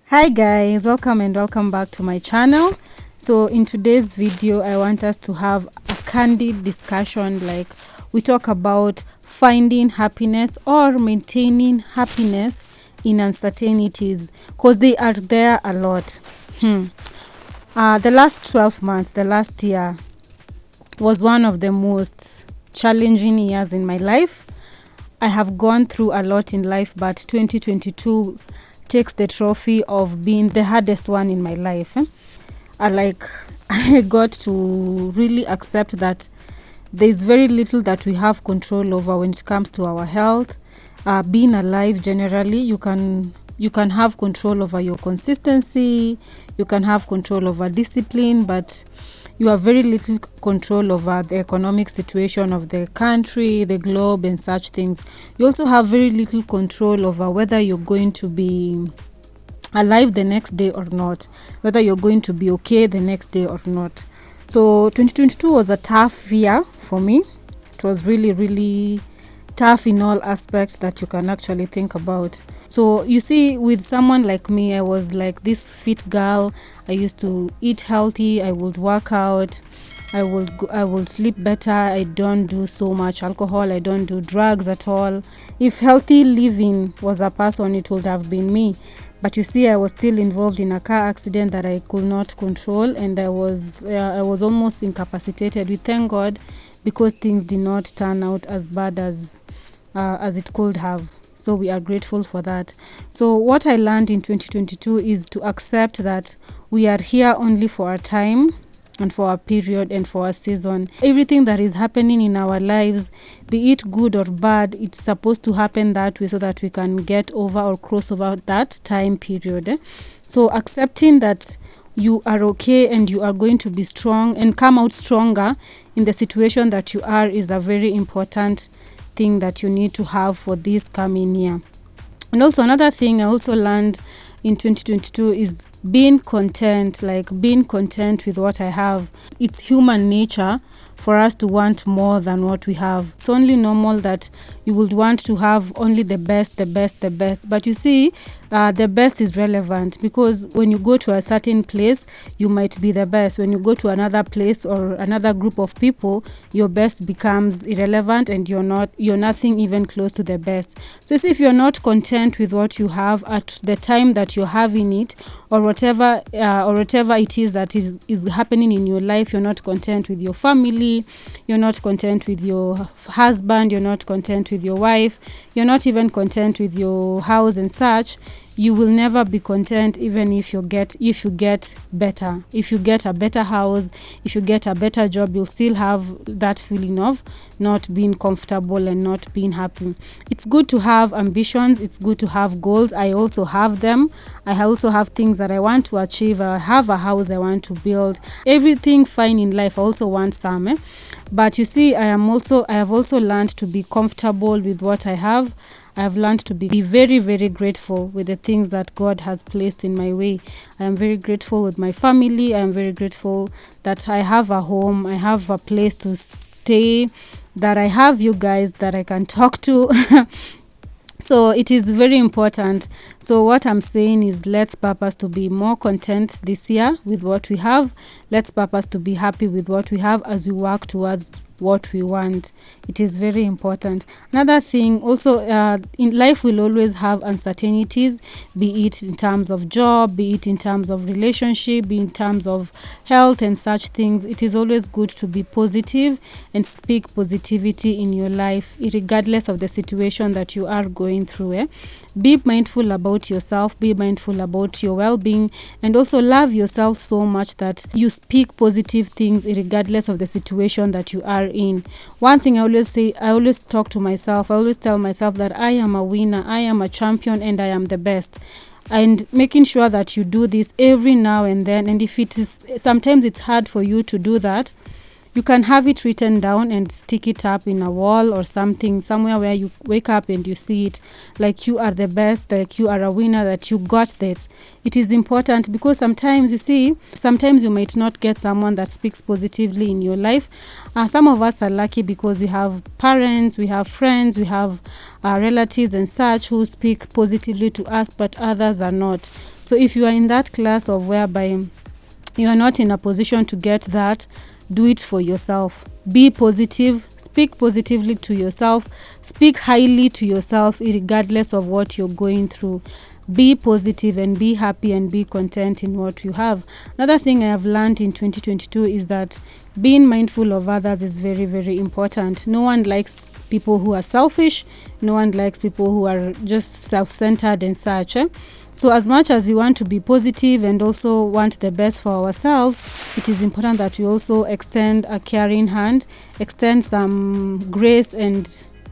Hi guys, welcome and welcome back to my channel. So in today's video I want us to have a candid discussion, like we talk about finding happiness or maintaining happiness in uncertainties, because they are there a lot. The last 12 months, the last year was one of the most challenging years in my life. I have gone through a lot in life, but 2022 takes the trophy of being the hardest one in my life. I got to really accept that there is very little that we have control over when it comes to our health. Being alive generally, you can have control over your consistency, you can have control over discipline, but you have very little control over the economic situation of the country, the globe, and such things. You also have very little control over whether you're going to be alive the next day or not, whether you're going to be okay the next day or not. So 2022 was a tough year for me. It was really, really tough in all aspects that you can actually think about. So you see, with someone like me, I was like this fit girl. I used to eat healthy, I would work out, I would sleep better, I don't do so much alcohol, I don't do drugs at all. If healthy living was a person, it would have been me. But you see, I was still involved in a car accident that I could not control, and I was almost incapacitated. We thank God, because things did not turn out as bad as it could have. So we are grateful for that. So what I learned in 2022 is to accept that we are here only for a time and for a period and for a season. Everything that is happening in our lives, be it good or bad, it's supposed to happen that way so that we can get over or cross over that time period. So accepting that you are okay and you are going to be strong and come out stronger in the situation that you are is a very important thing that you need to have for this coming year. And also another thing I also learned in 2022 is being content, like being content with what I have. It's human nature for us to want more than what we have. It's only normal that you would want to have only the best. But you see, the best is relevant, because when you go to a certain place, you might be the best. When you go to another place or another group of people, your best becomes irrelevant and you're nothing even close to the best. So you see, if you're not content with what you have at the time that you're having it, or whatever it is that is happening in your life, you're not content with your family, you're not content with your husband, you're not content with your wife, you're not even content with your house and such, you will never be content. Even if you get better, if you get a better house, if you get a better job, you'll still have that feeling of not being comfortable and not being happy. It's good to have ambitions, it's good to have goals. I also have them. I also have things that I want to achieve. I have a house I want to build. Everything fine in life. I also want some. But you see, I have also learned to be comfortable with what I have. I have learned to be very, very grateful with the things that God has placed in my way. I am very grateful with my family. I am very grateful that I have a home. I have a place to stay, that I have you guys that I can talk to. So it is very important. So what I'm saying is, let's purpose to be more content this year with what we have. Let's purpose to be happy with what we have as we work towards what we want. It is very important. Another thing also, in life we'll always have uncertainties, be it in terms of job, be it in terms of relationship, be it in terms of health and such things. It is always good to be positive and speak positivity in your life, regardless of the situation that you are going through. Be mindful about yourself, be mindful about your well-being, and also love yourself so much that you speak positive things regardless of the situation that you are in. One thing I always say, I always talk to myself, I always tell myself that I am a winner, I am a champion, and I am the best. And making sure that you do this every now and then. And if it is, sometimes it's hard for you to do that, You can have it written down and stick it up in a wall or something, somewhere where you wake up and you see it, like you are the best, like you are a winner, that you got this. It is important because sometimes you might not get someone that speaks positively in your life. Some of us are lucky because we have parents, we have friends, we have relatives and such who speak positively to us, but others are not. So if you are in that class of whereby you are not in a position to get that, do it for yourself. Be positive, speak positively to yourself, speak highly to yourself regardless of what you're going through. Be positive and be happy and be content in what you have. Another thing I have learned in 2022 is that being mindful of others is very, very important. No one likes people who are selfish. No one likes people who are just self-centered and such. So as much as we want to be positive and also want the best for ourselves, it is important that we also extend a caring hand, extend some grace and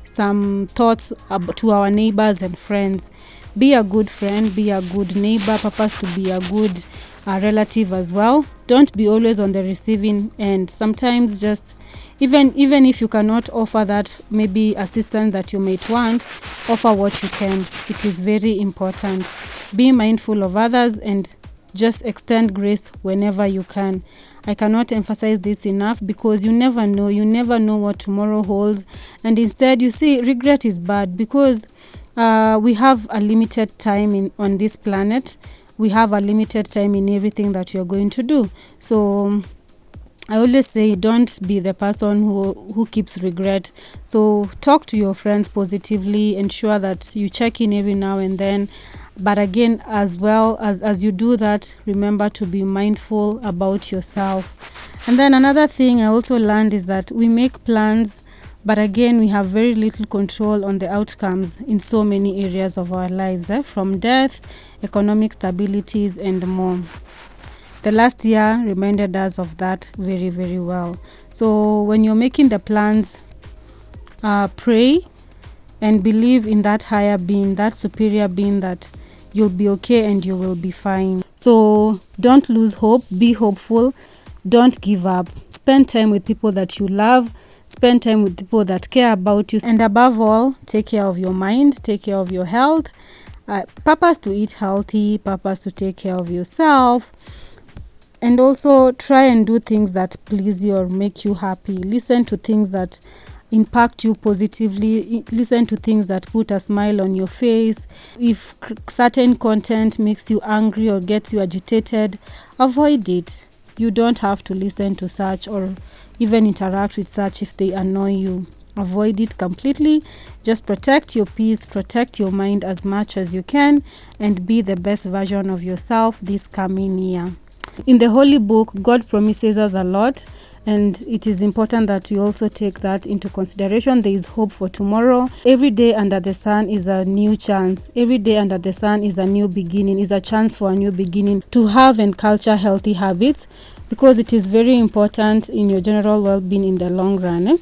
some thoughts to our neighbors and friends. Be a good friend, be a good neighbor, purpose to be a good relative as well. Don't be always on the receiving end. Sometimes just even if you cannot offer that maybe assistance that you might want, offer what you can. It is very important. Be mindful of others and just extend grace whenever you can. I cannot emphasize this enough because you never know what tomorrow holds. And instead, you see, regret is bad because we have a limited time on this planet. We have a limited time in everything that you're going to do. So I always say, don't be the person who keeps regret. So talk to your friends positively, ensure that you check in every now and then. But again, as well as you do that, remember to be mindful about yourself. And then another thing I also learned is that we make plans, but again, we have very little control on the outcomes in so many areas of our lives, from death, economic stabilities, and more. The last year reminded us of that very, very well. So when you're making the plans, pray and believe in that higher being, that superior being, that you'll be okay and you will be fine. So don't lose hope. Be hopeful. Don't give up. Spend time with people that you love. Spend time with people that care about you. And above all, take care of your mind. Take care of your health. Purpose to eat healthy. Purpose to take care of yourself. And also try and do things that please you or make you happy. Listen to things that impact you positively. Listen to things that put a smile on your face. If certain content makes you angry or gets you agitated, avoid it. You don't have to listen to such or even interact with such if they annoy you. Avoid it completely. Just protect your peace, protect your mind as much as you can, and be the best version of yourself this coming year. In the Holy Book, God promises us a lot, and it is important that we also take that into consideration. There is hope for tomorrow. Every day under the sun is a new chance. Every day under the sun is a new beginning, is a chance for a new beginning, to have and culture healthy habits, because it is very important in your general well-being in the long run.